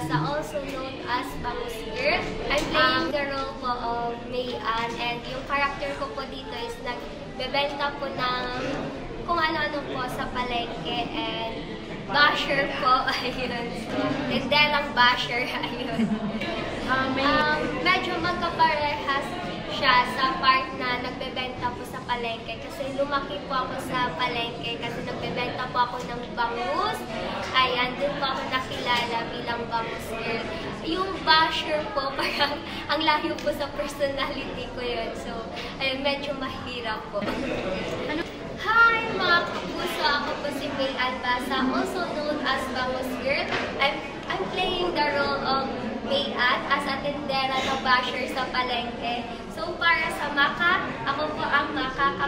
Albasa, also known as Bangus Girl. I'm playing the role po of May Ann, and yung character ko po dito is nagbebenta po ng kung ano-ano po sa palengke, and basher po, ayun. So, tinderang basher, ayun. Medyo magkaparehas siya sa part na nagbebenta po sa palengke, kasi lumaki po ako sa palengke kasi nagbebenta po ako ng bangus. Ayan, dun po ako nakilala bilang Bangus Girl. Yung basher po, parang ang layo po sa personality ko yun. So, ayun, medyo mahirap po. Hi mga kapuso! Ako po si May Albasa, also known as Bangus Girl. I'm playing the role of May Ann as a tindera na basher sa palengke. So, para sa Maka, ako po ang Maka